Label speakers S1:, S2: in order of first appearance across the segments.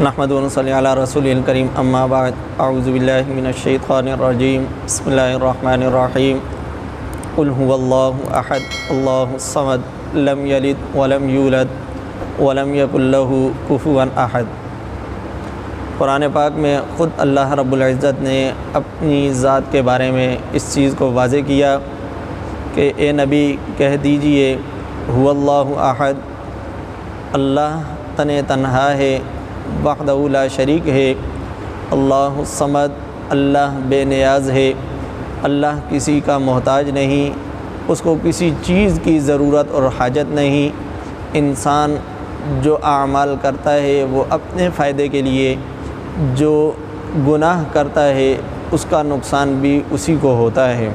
S1: نحمد و نصلی علی رسول الکریم اما بعد اعوذ باللہ من الشیطان الرجیم بسم اللہ الرحمن الرحیم قل هو اللہ احد اللہ الصمد لم یلد ولم یولد ولم یکن له کفوا احد۔ قرآن پاک میں خود اللہ رب العزت نے اپنی ذات کے بارے میں اس چیز کو واضح کیا کہ اے نبی کہہ دیجئے هو اللہ احد، اللہ تنہا ہے، وحدہ لا شریک ہے، اللہ الصمد، اللہ بے نیاز ہے، اللہ کسی کا محتاج نہیں، اس کو کسی چیز کی ضرورت اور حاجت نہیں۔ انسان جو اعمال کرتا ہے وہ اپنے فائدے کے لیے، جو گناہ کرتا ہے اس کا نقصان بھی اسی کو ہوتا ہے۔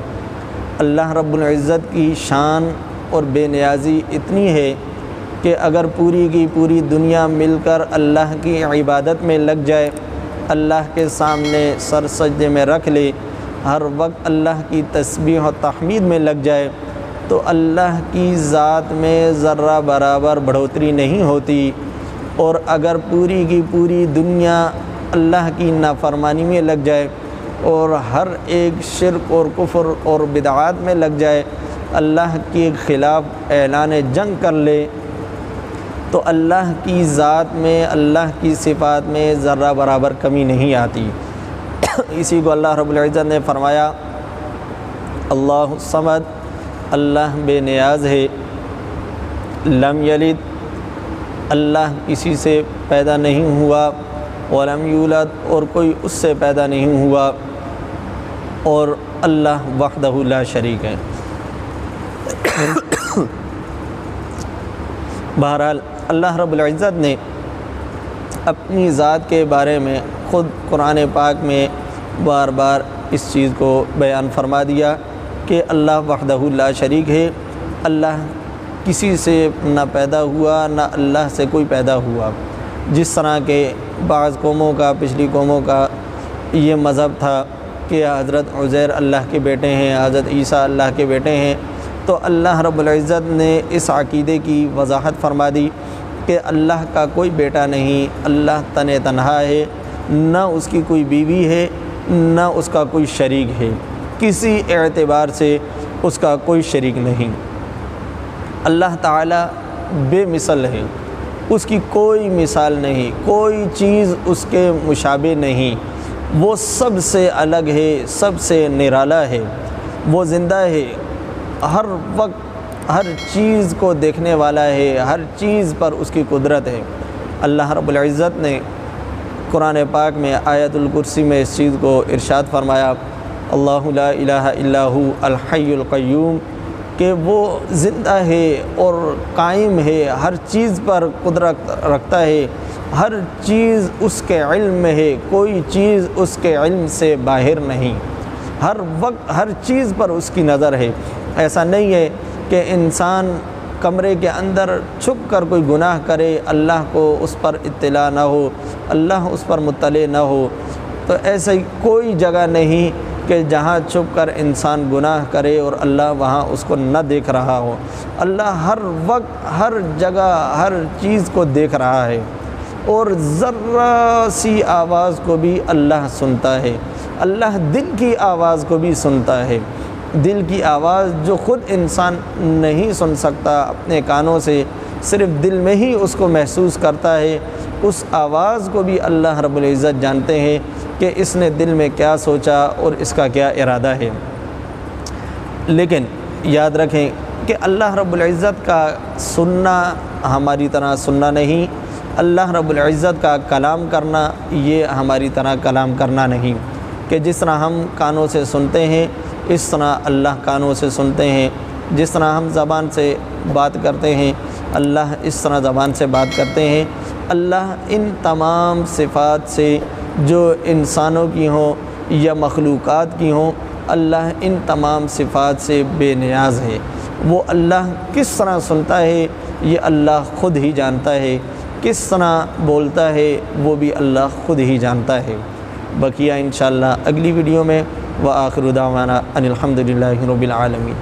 S1: اللہ رب العزت کی شان اور بے نیازی اتنی ہے کہ اگر پوری کی پوری دنیا مل کر اللہ کی عبادت میں لگ جائے، اللہ کے سامنے سر سجدے میں رکھ لے، ہر وقت اللہ کی تسبیح و تحمید میں لگ جائے، تو اللہ کی ذات میں ذرہ برابر بڑھوتری نہیں ہوتی۔ اور اگر پوری کی پوری دنیا اللہ کی نافرمانی میں لگ جائے اور ہر ایک شرک اور کفر اور بدعات میں لگ جائے، اللہ کے خلاف اعلان جنگ کر لے، تو اللہ کی ذات میں، اللہ کی صفات میں ذرہ برابر کمی نہیں آتی۔ اسی کو اللہ رب العزت نے فرمایا اللہ الصمد، اللہ بے نیاز ہے، لم یلد، اللہ کسی سے پیدا نہیں ہوا، ولم یولد، اور کوئی اس سے پیدا نہیں ہوا، اور اللہ وحدہ لا شریک ہے۔ بہرحال اللہ رب العزت نے اپنی ذات کے بارے میں خود قرآن پاک میں بار بار اس چیز کو بیان فرما دیا کہ اللہ وحدہ لا شریک ہے، اللہ کسی سے نہ پیدا ہوا، نہ اللہ سے کوئی پیدا ہوا۔ جس طرح کہ بعض قوموں کا، پچھلی قوموں کا یہ مذہب تھا کہ حضرت عزیر اللہ کے بیٹے ہیں، حضرت عیسیٰ اللہ کے بیٹے ہیں، تو اللہ رب العزت نے اس عقیدے کی وضاحت فرما دی کہ اللہ کا کوئی بیٹا نہیں، اللہ تنہا ہے، نہ اس کی کوئی بیوی ہے، نہ اس کا کوئی شریک ہے، کسی اعتبار سے اس کا کوئی شریک نہیں۔ اللہ تعالیٰ بے مثل ہے، اس کی کوئی مثال نہیں، کوئی چیز اس کے مشابہ نہیں، وہ سب سے الگ ہے، سب سے نرالا ہے، وہ زندہ ہے، ہر وقت ہر چیز کو دیکھنے والا ہے، ہر چیز پر اس کی قدرت ہے۔ اللہ رب العزت نے قرآن پاک میں آیت الکرسی میں اس چیز کو ارشاد فرمایا اللہ لا الہ الا ہو الحی القیوم، کہ وہ زندہ ہے اور قائم ہے، ہر چیز پر قدرت رکھتا ہے، ہر چیز اس کے علم میں ہے، کوئی چیز اس کے علم سے باہر نہیں، ہر وقت ہر چیز پر اس کی نظر ہے۔ ایسا نہیں ہے کہ انسان کمرے کے اندر چھپ کر کوئی گناہ کرے، اللہ کو اس پر اطلاع نہ ہو، اللہ اس پر مطلع نہ ہو، تو ایسی کوئی جگہ نہیں کہ جہاں چھپ کر انسان گناہ کرے اور اللہ وہاں اس کو نہ دیکھ رہا ہو۔ اللہ ہر وقت ہر جگہ ہر چیز کو دیکھ رہا ہے، اور ذرہ سی آواز کو بھی اللہ سنتا ہے۔ اللہ دل کی آواز کو بھی سنتا ہے، دل کی آواز جو خود انسان نہیں سن سکتا اپنے کانوں سے، صرف دل میں ہی اس کو محسوس کرتا ہے، اس آواز کو بھی اللہ رب العزت جانتے ہیں کہ اس نے دل میں کیا سوچا اور اس کا کیا ارادہ ہے۔ لیکن یاد رکھیں کہ اللہ رب العزت کا سننا ہماری طرح سننا نہیں، اللہ رب العزت کا کلام کرنا یہ ہماری طرح کلام کرنا نہیں، کہ جس طرح ہم کانوں سے سنتے ہیں اس طرح اللہ کانوں سے سنتے ہیں، جس طرح ہم زبان سے بات کرتے ہیں اللہ اس طرح زبان سے بات کرتے ہیں۔ اللہ ان تمام صفات سے جو انسانوں کی ہوں یا مخلوقات کی ہوں، اللہ ان تمام صفات سے بے نیاز ہے۔ وہ اللہ کس طرح سنتا ہے یہ اللہ خود ہی جانتا ہے، کس طرح بولتا ہے وہ بھی اللہ خود ہی جانتا ہے۔ بقیہ انشاءاللہ اگلی ویڈیو میں، وآخر دعوانا ان الحمد للہ رب العالمین۔